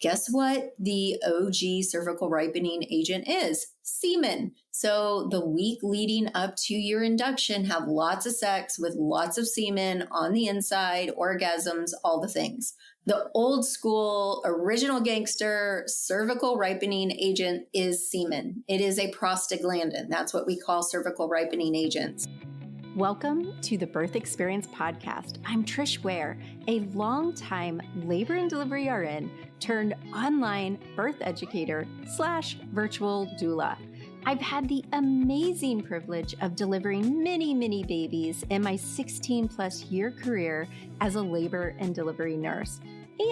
Guess what the OG cervical ripening agent is? Semen. So the week leading up to your induction, have lots of sex with lots of semen on the inside, orgasms, all the things. The old school, original gangster cervical ripening agent is semen. It is a prostaglandin. That's what we call cervical ripening agents. Welcome to the Birth Experience Podcast. I'm Trish Ware, a longtime labor and delivery RN turned online birth educator / virtual doula. I've had the amazing privilege of delivering many babies in my 16 plus year career as a labor and delivery nurse.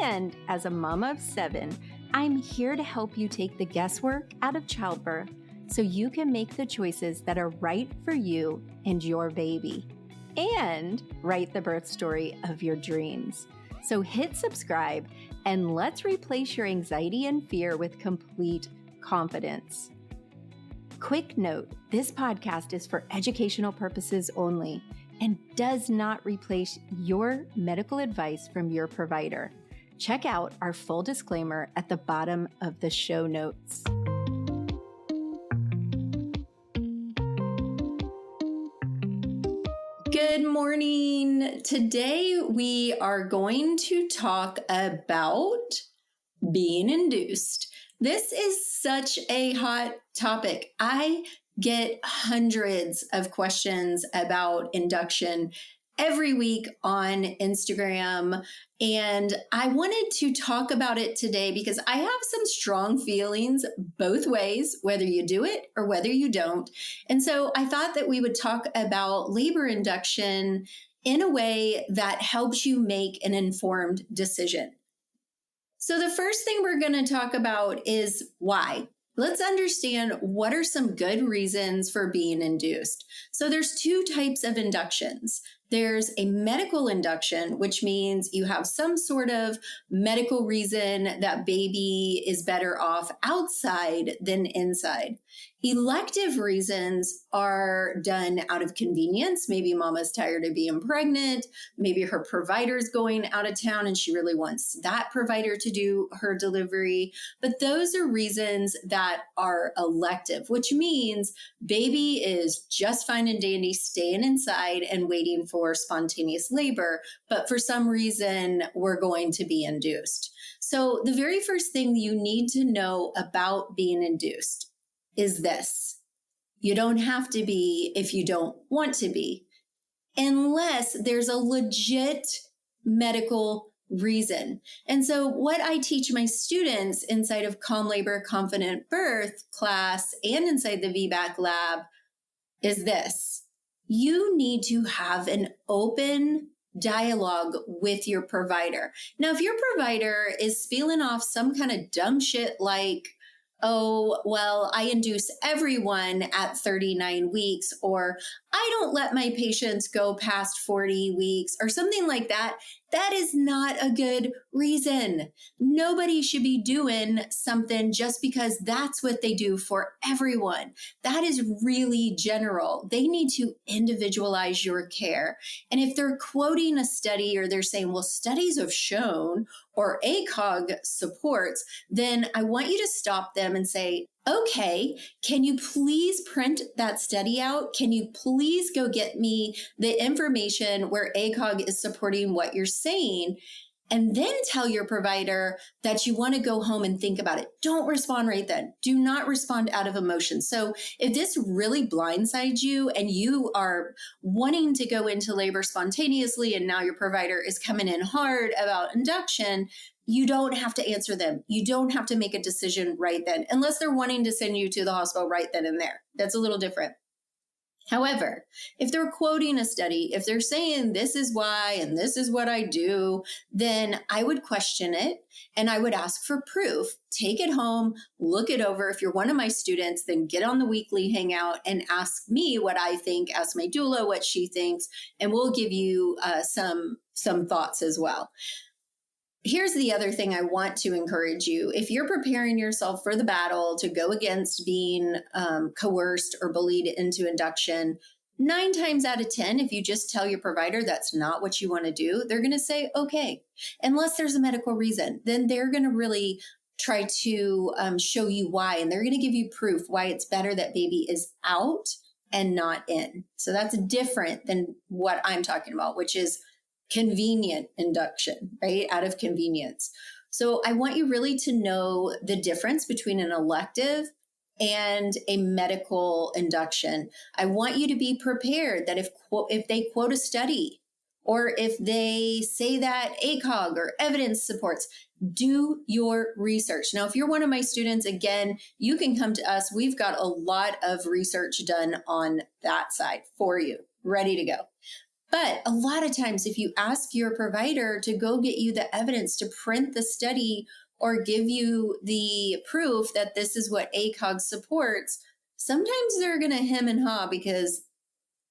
And as a mama of 7, I'm here to help you take the guesswork out of childbirth so you can make the choices that are right for you and your baby, and write the birth story of your dreams. So hit subscribe and let's replace your anxiety and fear with complete confidence. Quick note, this podcast is for educational purposes only and does not replace your medical advice from your provider. Check out our full disclaimer at the bottom of the show notes. Good morning. Today we are going to talk about being induced. This is such a hot topic. I get hundreds of questions about induction every week on Instagram, and I wanted to talk about it today because I have some strong feelings both ways, whether you do it or whether you don't. And so I thought that we would talk about labor induction in a way that helps you make an informed decision. So the first thing we're going to talk about is why. Let's understand what are some good reasons for being induced. So there's two types of inductions. There's a medical induction, which means you have some sort of medical reason that baby is better off outside than inside. Elective reasons are done out of convenience. Maybe mama's tired of being pregnant. Maybe her provider's going out of town and she really wants that provider to do her delivery. But those are reasons that are elective, which means baby is just fine and dandy staying inside and waiting for spontaneous labor. But for some reason, we're going to be induced. So the very first thing you need to know about being induced is this: you don't have to be if you don't want to be, unless there's a legit medical reason. And so what I teach my students inside of Calm Labor, Confident Birth class and inside the VBAC lab is this: you need to have an open dialogue with your provider. Now, if your provider is spieling off some kind of dumb shit like, oh, well, I induce everyone at 39 weeks, or I don't let my patients go past 40 weeks, or something like that, that is not a good reason. Nobody should be doing something just because that's what they do for everyone. That is really general. They need to individualize your care. And if they're quoting a study or they're saying, well, studies have shown, or ACOG supports, then I want you to stop them and say, okay, can you please print that study out? Can you please go get me the information where ACOG is supporting what you're saying? And then tell your provider that you want to go home and think about it. Don't respond right then. Do not respond out of emotion. So if this really blindsides you and you are wanting to go into labor spontaneously and now your provider is coming in hard about induction, you don't have to answer them. You don't have to make a decision right then, unless they're wanting to send you to the hospital right then and there. That's a little different. However, if they're quoting a study, if they're saying this is why and this is what I do, then I would question it and I would ask for proof. Take it home, look it over. If you're one of my students, then get on the weekly hangout and ask me what I think, ask my doula what she thinks, and we'll give you some thoughts as well. Here's the other thing I want to encourage you. If you're preparing yourself for the battle to go against being coerced or bullied into induction, 9 times out of 10, if you just tell your provider that's not what you want to do, they're going to say, okay, unless there's a medical reason, then they're going to really try to show you why, and they're going to give you proof why it's better that baby is out and not in. So that's different than what I'm talking about, which is convenient induction, right? Out of convenience. So I want you really to know the difference between an elective and a medical induction. I want you to be prepared that if they quote a study, or if they say that ACOG or evidence supports, do your research. Now, if you're one of my students, again, you can come to us. We've got a lot of research done on that side for you, ready to go. But a lot of times, if you ask your provider to go get you the evidence to print the study or give you the proof that this is what ACOG supports, sometimes they're going to hem and haw because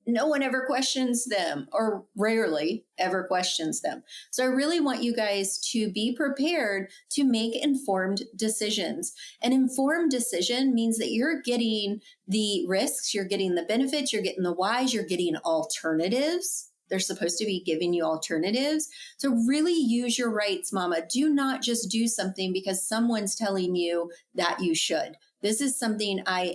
no one ever questions them, or rarely ever questions them. So I really want you guys to be prepared to make informed decisions. An informed decision means that you're getting the risks, you're getting the benefits, you're getting the whys, you're getting alternatives. They're supposed to be giving you alternatives. So really use your rights, mama. Do not just do something because someone's telling you that you should. This is something I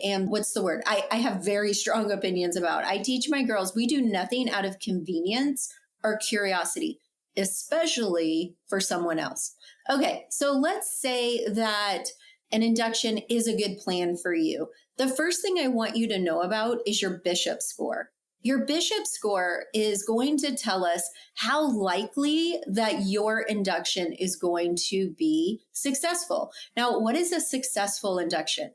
have very strong opinions about. I teach my girls, we do nothing out of convenience or curiosity, especially for someone else. Okay, so let's say that an induction is a good plan for you. The first thing I want you to know about is your Bishop score. Your Bishop score is going to tell us how likely that your induction is going to be successful. Now, what is a successful induction?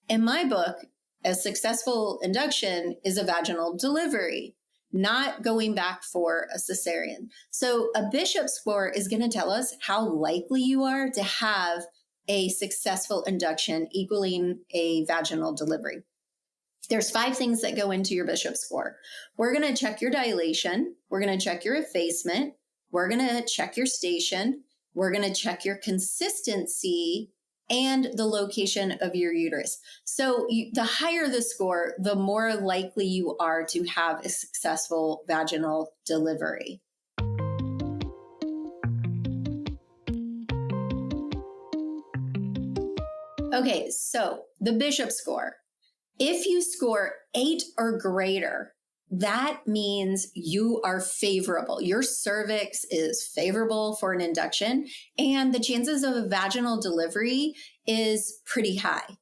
In my book, a successful induction is a vaginal delivery, not going back for a cesarean. So a Bishop score is going to tell us how likely you are to have a successful induction equaling a vaginal delivery. There's 5 things that go into your Bishop score. We're going to check your dilation. We're going to check your effacement. We're going to check your station. We're going to check your consistency and the location of your uterus. So the higher the score, the more likely you are to have a successful vaginal delivery. Okay, so the Bishop score. If you score 8 or greater, that means you are favorable. Your cervix is favorable for an induction, and the chances of a vaginal delivery is pretty high.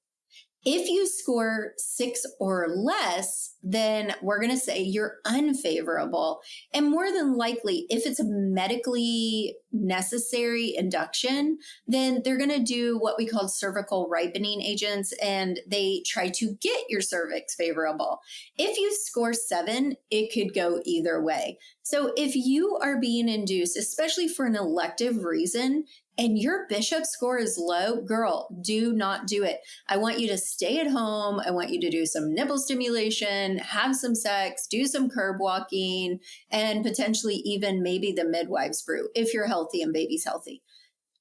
If you score 6 or less, then we're going to say you're unfavorable. And more than likely, if it's a medically necessary induction, then they're going to do what we call cervical ripening agents, and they try to get your cervix favorable. If you score 7, it could go either way. So if you are being induced, especially for an elective reason, and your Bishop score is low, girl, do not do it. I want you to stay at home. I want you to do some nipple stimulation, have some sex, do some curb walking, and potentially even maybe the midwife's brew if you're healthy and baby's healthy.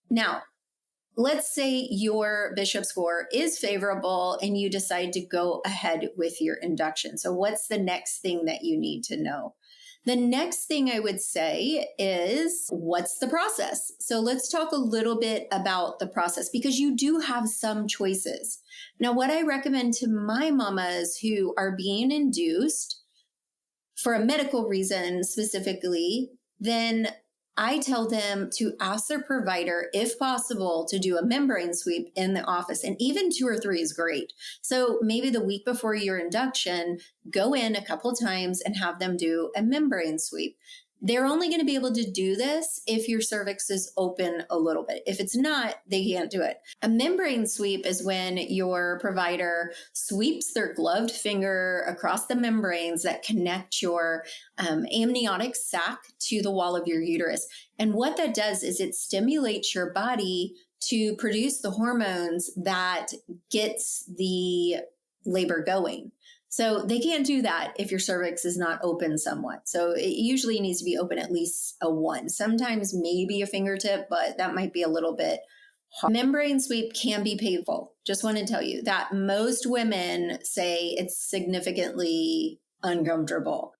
Now, let's say your Bishop score is favorable and you decide to go ahead with your induction. So what's the next thing that you need to know? The next thing I would say is, what's the process? So let's talk a little bit about the process, because you do have some choices. Now, what I recommend to my mamas who are being induced for a medical reason specifically, then I tell them to ask their provider, if possible, to do a membrane sweep in the office. And even 2 or 3 is great. So maybe the week before your induction, go in a couple times and have them do a membrane sweep. They're only going to be able to do this if your cervix is open a little bit. If it's not, they can't do it. A membrane sweep is when your provider sweeps their gloved finger across the membranes that connect your amniotic sac to the wall of your uterus. And what that does is it stimulates your body to produce the hormones that gets the labor going. So they can't do that if your cervix is not open somewhat. So it usually needs to be open at least a 1, sometimes maybe a fingertip, but that might be a little bit hard. Membrane sweep can be painful. Just want to tell you that most women say it's significantly uncomfortable.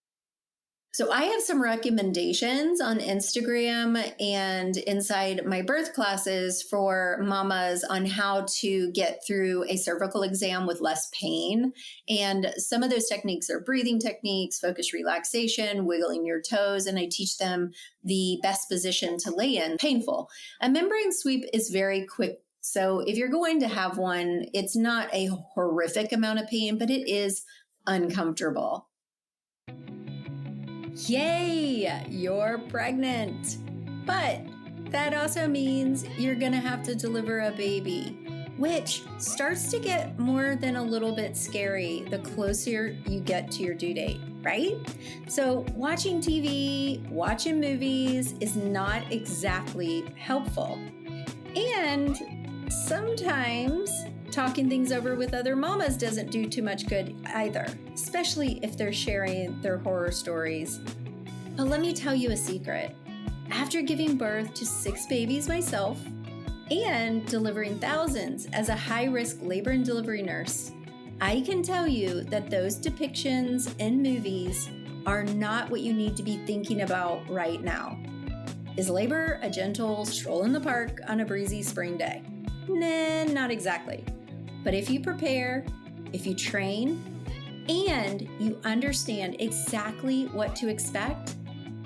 So I have some recommendations on Instagram and inside my birth classes for mamas on how to get through a cervical exam with less pain. And some of those techniques are breathing techniques, focused relaxation, wiggling your toes, and I teach them the best position to lay in, painful. A membrane sweep is very quick. So if you're going to have one, it's not a horrific amount of pain, but it is uncomfortable. Yay, you're pregnant. But that also means you're going to have to deliver a baby, which starts to get more than a little bit scary the closer you get to your due date, right? So watching TV, watching movies is not exactly helpful. And sometimes talking things over with other mamas doesn't do too much good either, especially if they're sharing their horror stories. But let me tell you a secret. After giving birth to 6 babies myself and delivering thousands as a high-risk labor and delivery nurse, I can tell you that those depictions in movies are not what you need to be thinking about right now. Is labor a gentle stroll in the park on a breezy spring day? Nah, not exactly. But if you prepare, if you train, and you understand exactly what to expect,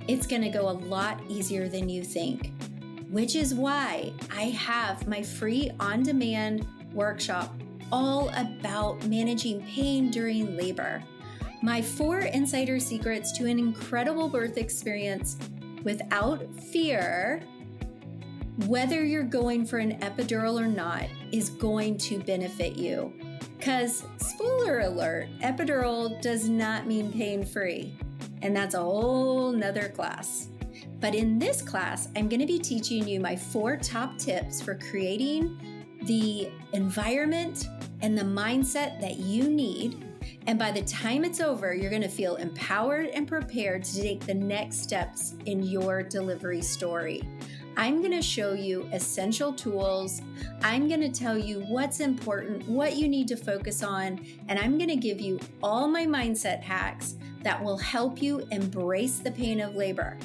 it's going to go a lot easier than you think. Which is why I have my free on-demand workshop all about managing pain during labor. My 4 insider secrets to an incredible birth experience without fear, whether you're going for an epidural or not, is going to benefit you. Because, spoiler alert, epidural does not mean pain-free. And that's a whole nother class. But in this class, I'm going to be teaching you my 4 top tips for creating the environment and the mindset that you need. And by the time it's over, you're going to feel empowered and prepared to take the next steps in your delivery story. I'm going to show you essential tools. I'm going to tell you what's important, what you need to focus on, and I'm going to give you all my mindset hacks that will help you embrace the pain of labor.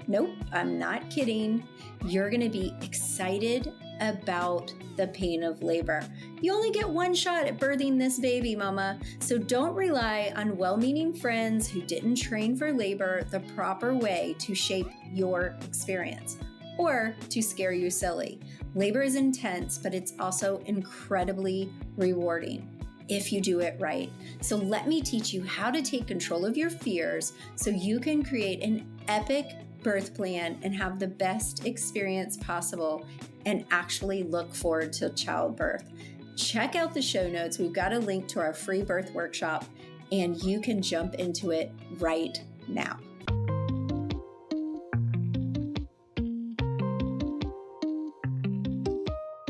Nope, I'm not kidding. You're going to be excited about the pain of labor. You only get one shot at birthing this baby, mama, so don't rely on well-meaning friends who didn't train for labor the proper way to shape your experience or to scare you silly. Labor is intense, but it's also incredibly rewarding if you do it right. So let me teach you how to take control of your fears so you can create an epic birth plan and have the best experience possible and actually look forward to childbirth. Check out the show notes. We've got a link to our free birth workshop and you can jump into it right now.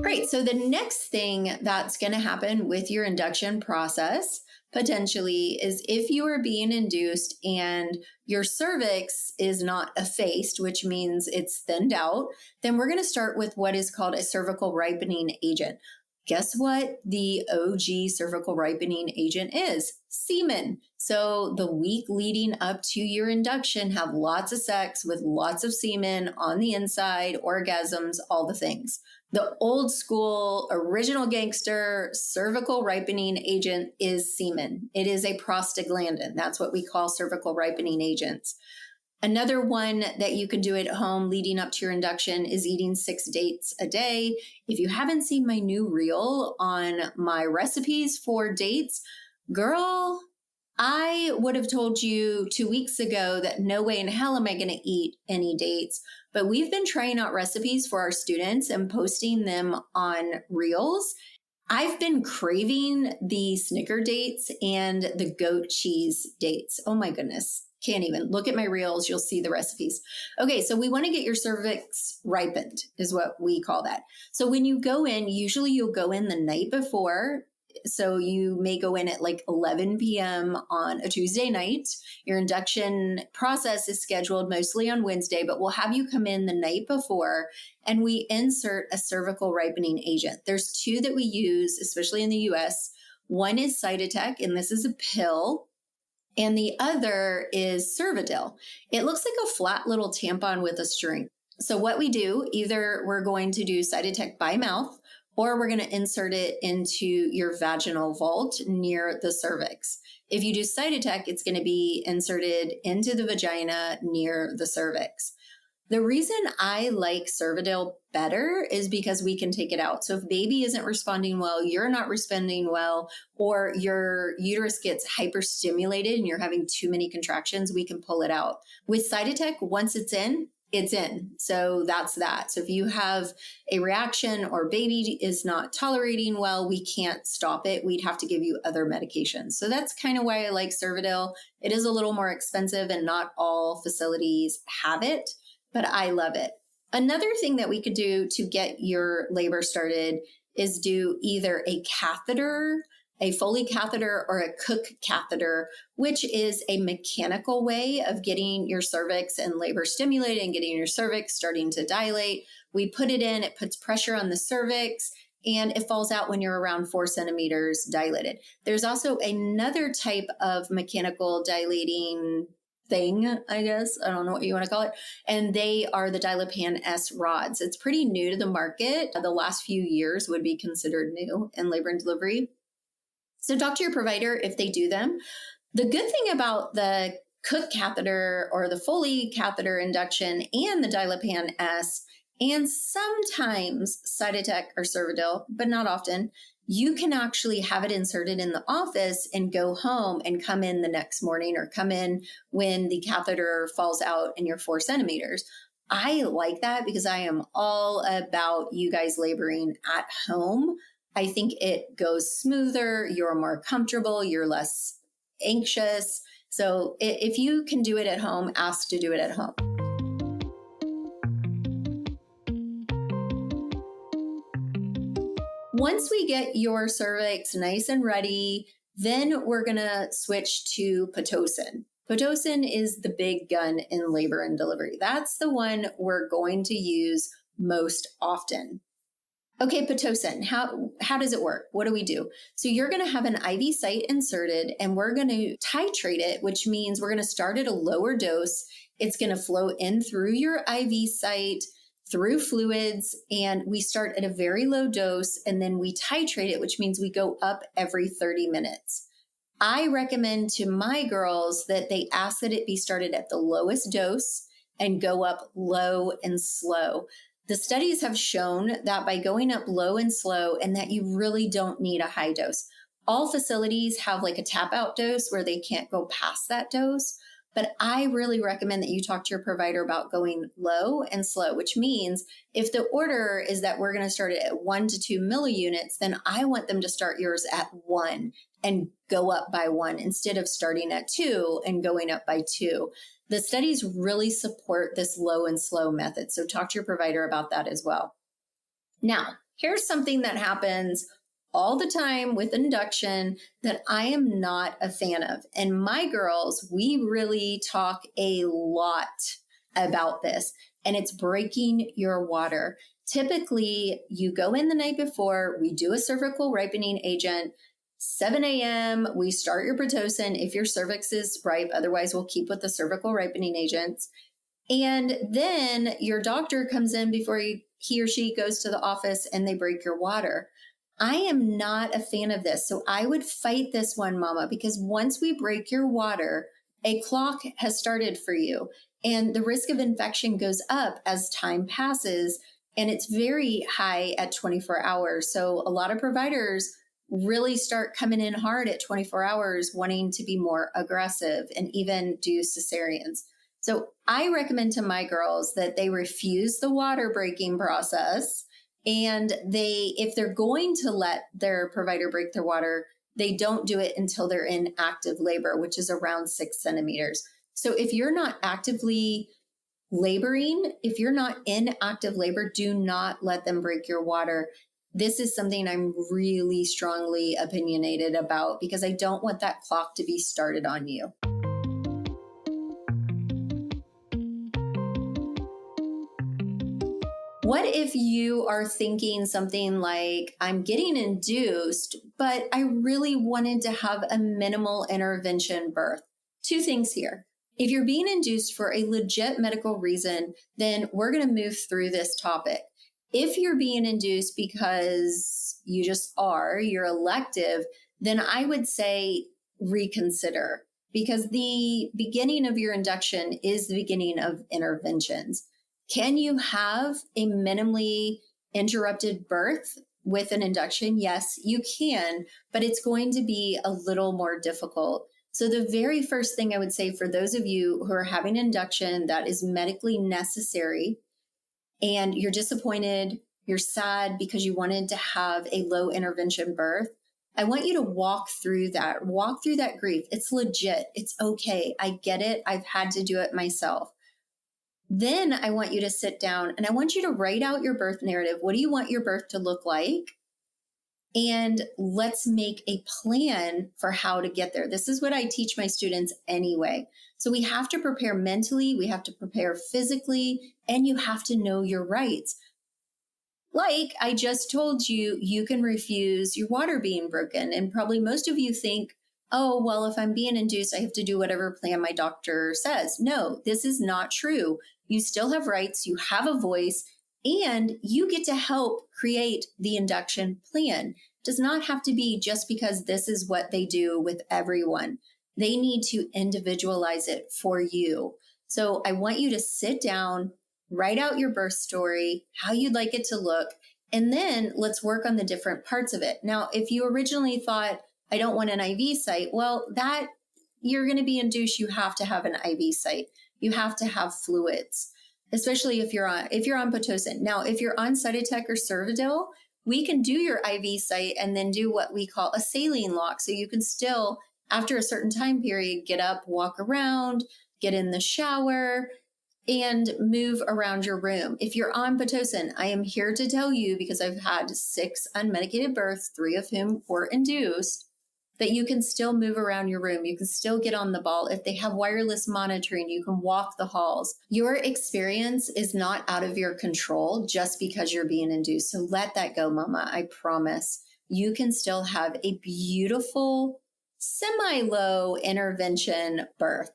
Great. So the next thing that's going to happen with your induction process potentially is if you are being induced and your cervix is not effaced, which means it's thinned out, then we're going to start with what is called a cervical ripening agent. Guess what the OG cervical ripening agent is? Semen. So the week leading up to your induction, have lots of sex with lots of semen on the inside, orgasms, all the things. The old school, original gangster cervical ripening agent is semen. It is a prostaglandin. That's what we call cervical ripening agents. Another one that you can do at home leading up to your induction is eating 6 dates a day. If you haven't seen my new reel on my recipes for dates, girl, I would have told you 2 weeks ago that no way in hell am I going to eat any dates. But we've been trying out recipes for our students and posting them on reels. I've been craving the Snicker dates and the goat cheese dates. Oh my goodness. Can't even look at my reels. You'll see the recipes. Okay. So we want to get your cervix ripened is what we call that. So when you go in, usually you'll go in the night before. So you may go in at like 11 p.m. on a Tuesday night. Your induction process is scheduled mostly on Wednesday, but we'll have you come in the night before and we insert a cervical ripening agent. There's 2 that we use, especially in the US. One is Cytotec, and this is a pill. and the other is Cervidil. It looks like a flat little tampon with a string. So what we do, either we're going to do Cytotec by mouth, or we're going to insert it into your vaginal vault near the cervix. If you do Cytotec, it's going to be inserted into the vagina near the cervix. The reason I like Cervidil better is because we can take it out. So if baby isn't responding well, you're not responding well, or your uterus gets hyperstimulated and you're having too many contractions, we can pull it out. With Cytotec, once it's in, it's in. So that's that. So if you have a reaction or baby is not tolerating well, we can't stop it. We'd have to give you other medications. So that's kind of why I like Cervidil. It is a little more expensive and not all facilities have it, but I love it. Another thing that we could do to get your labor started is do either a catheter, a Foley catheter, or a Cook catheter, which is a mechanical way of getting your cervix and labor stimulated and getting your cervix starting to dilate. We put it in, it puts pressure on the cervix, and it falls out when you're around 4 centimeters dilated. There's also another type of mechanical dilating thing, I guess. I don't know what you want to call it. And they are the Dilapan S rods. It's pretty new to the market. The last few years would be considered new in labor and delivery. So talk to your provider if they do them. The good thing about the Cook catheter or the Foley catheter induction and the Dilapan S, and sometimes Cytotec or Cervidil, but not often, you can actually have it inserted in the office and go home and come in the next morning, or come in when the catheter falls out and you're 4 centimeters. I like that because I am all about you guys laboring at home. I think it goes smoother, you're more comfortable, you're less anxious. So if you can do it at home, ask to do it at home. Once we get your cervix nice and ready, then we're going to switch to Pitocin. Pitocin is the big gun in labor and delivery. That's the one we're going to use most often. Okay, Pitocin, how does it work? What do we do? So you're going to have an IV site inserted, and we're going to titrate it, which means we're going to start at a lower dose. It's going to flow in through your IV site, through fluids, and we start at a very low dose, and then we titrate it, which means we go up every 30 minutes. I recommend to my girls that they ask that it be started at the lowest dose and go up low and slow. The studies have shown that by going up low and slow, and that you really don't need a high dose. All facilities have like a tap out dose where they can't go past that dose. But I really recommend that you talk to your provider about going low and slow, which means if the order is that we're going to start it at 1 to 2 milliunits, then I want them to start yours at 1 and go up by 1 instead of starting at 2 and going up by 2. The studies really support this low and slow method. So talk to your provider about that as well. Now, here's something that happens all the time with induction that I am not a fan of. And my girls, we really talk a lot about this, and it's breaking your water. Typically, you go in the night before, we do a cervical ripening agent, 7 a.m., we start your Pitocin if your cervix is ripe. Otherwise, we'll keep with the cervical ripening agents. And then your doctor comes in before he or she goes to the office, and they break your water. I am not a fan of this. So I would fight this one, mama, because once we break your water, a clock has started for you, and the risk of infection goes up as time passes, and it's very high at 24 hours. So a lot of providers really start coming in hard at 24 hours, wanting to be more aggressive and even do cesareans. So I recommend to my girls that they refuse the water breaking process. And if they're going to let their provider break their water, they don't do it until they're in active labor, which is around 6 centimeters. So if you're not actively laboring, if you're not in active labor, do not let them break your water. This is something I'm really strongly opinionated about because I don't want that clock to be started on you. What if you are thinking something like, I'm getting induced, but I really wanted to have a minimal intervention birth? two things here. If you're being induced for a legit medical reason, then we're going to move through this topic. If you're being induced because you just are, you're elective, then I would say reconsider, because the beginning of your induction is the beginning of interventions. Can you have a minimally interrupted birth with an induction? Yes, you can, but it's going to be a little more difficult. So the very first thing I would say for those of you who are having induction that is medically necessary and you're disappointed, you're sad because you wanted to have a low intervention birth, I want you to walk through that grief. It's legit. It's okay. I get it. I've had to do it myself. Then I want you to sit down and I want you to write out your birth narrative. What do you want your birth to look like? And let's make a plan for how to get there. This is what I teach my students anyway. So we have to prepare mentally, we have to prepare physically, and you have to know your rights. Like I just told you, you can refuse your water being broken. And probably most of you think, oh, well, if I'm being induced, I have to do whatever plan my doctor says. No, this is not true. You still have rights, you have a voice, and you get to help create the induction plan. It does not have to be just because this is what they do with everyone. They need to individualize it for you. So I want you to sit down, write out your birth story, how you'd like it to look, and then let's work on the different parts of it. Now, if you originally thought, I don't want an IV site, well, that you're going to be induced. You have to have an IV site. You have to have fluids, especially if you're on Pitocin. Now, if you're on Cytotec or Cervidil, we can do your IV site and then do what we call a saline lock. So you can still, after a certain time period, get up, walk around, get in the shower, and move around your room. If you're on Pitocin, I am here to tell you, because I've had 6 unmedicated births, 3 of whom were induced, that you can still move around your room. You can still get on the ball. If they have wireless monitoring, you can walk the halls. Your experience is not out of your control just because you're being induced. So let that go, mama. I promise. You can still have a beautiful, semi-low intervention birth.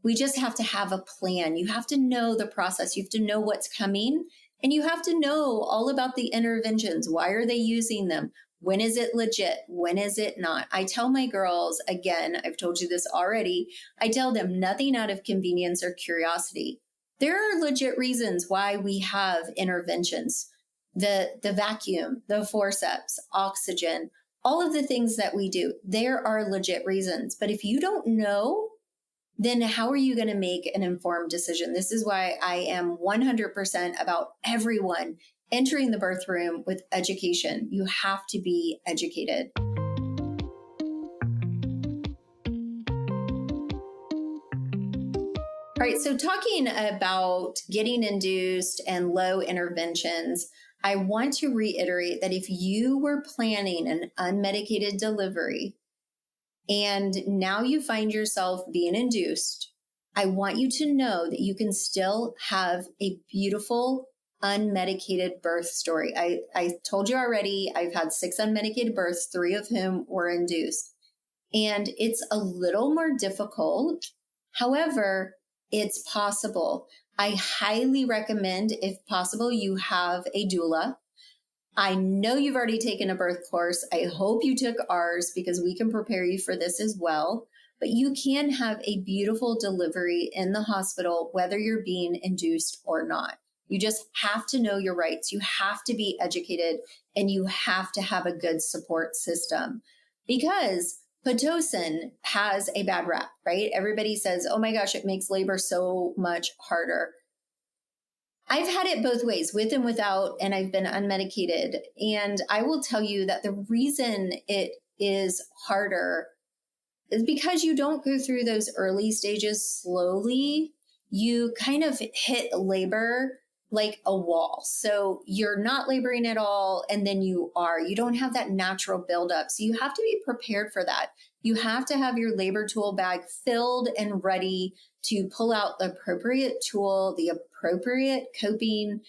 We just have to have a plan. You have to know the process. You have to know what's coming, and you have to know all about the interventions. Why are they using them? When is it legit? When is it not? I tell my girls, again, I've told you this already, I tell them nothing out of convenience or curiosity. There are legit reasons why we have interventions. The vacuum, the forceps, oxygen, all of the things that we do, there are legit reasons. But if you don't know, then how are you going to make an informed decision? This is why I am 100% about everyone entering the birth room with education. You have to be educated. All right, so talking about getting induced and low interventions, I want to reiterate that if you were planning an unmedicated delivery and now you find yourself being induced, I want you to know that you can still have a beautiful unmedicated birth story. I told you already, I've had 6 unmedicated births, 3 of whom were induced. And it's a little more difficult. However, it's possible. I highly recommend, if possible, you have a doula. I know you've already taken a birth course. I hope you took ours, because we can prepare you for this as well. But you can have a beautiful delivery in the hospital, whether you're being induced or not. You just have to know your rights. You have to be educated, and you have to have a good support system, because Pitocin has a bad rap, right? Everybody says, oh my gosh, it makes labor so much harder. I've had it both ways, with and without, and I've been unmedicated. And I will tell you that the reason it is harder is because you don't go through those early stages slowly. You kind of hit labor like a wall. So you're not laboring at all, and then you are. You don't have that natural buildup. So you have to be prepared for that. You have to have your labor tool bag filled and ready to pull out the appropriate tool, the appropriate coping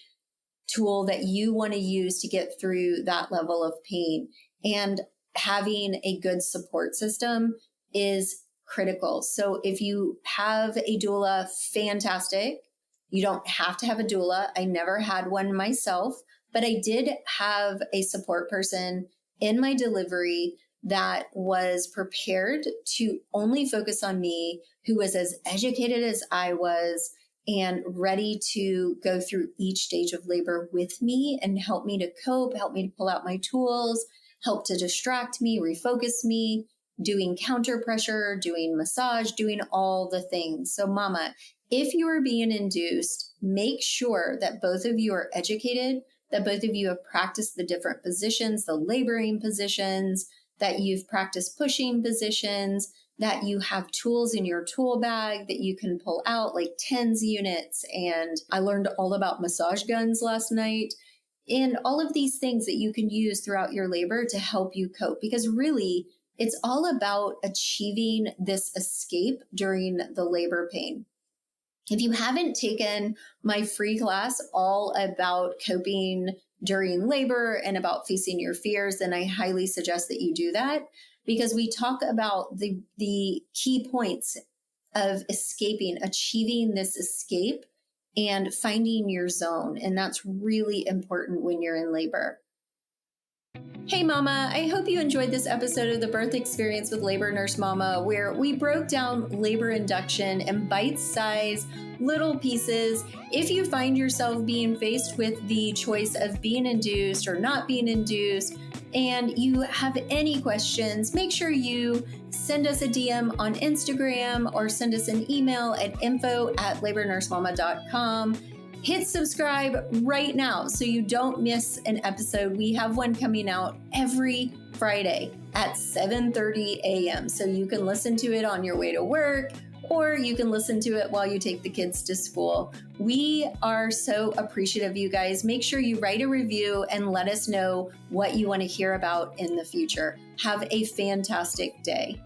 tool that you want to use to get through that level of pain. And having a good support system is critical. So if you have a doula, fantastic. You don't have to have a doula. I never had one myself, but I did have a support person in my delivery that was prepared to only focus on me, who was as educated as I was and ready to go through each stage of labor with me and help me to cope, help me to pull out my tools, help to distract me, refocus me, doing counter pressure, doing massage, doing all the things. So mama, if you are being induced, make sure that both of you are educated, that both of you have practiced the different positions, the laboring positions, that you've practiced pushing positions, that you have tools in your tool bag that you can pull out, like TENS units. And I learned all about massage guns last night, and all of these things that you can use throughout your labor to help you cope. Because really, it's all about achieving this escape during the labor pain. If you haven't taken my free class all about coping during labor and about facing your fears, then I highly suggest that you do that, because we talk about the key points of escaping, achieving this escape and finding your zone. And that's really important when you're in labor. Hey mama, I hope you enjoyed this episode of the Birth Experience with Labor Nurse Mama, where we broke down labor induction in bite-sized little pieces. If you find yourself being faced with the choice of being induced or not being induced, and you have any questions, make sure you send us a DM on Instagram or send us an email at info@labornursemama.com. Hit subscribe right now so you don't miss an episode. We have one coming out every Friday at 7:30 a.m. So you can listen to it on your way to work, or you can listen to it while you take the kids to school. We are so appreciative of you guys. Make sure you write a review and let us know what you want to hear about in the future. Have a fantastic day.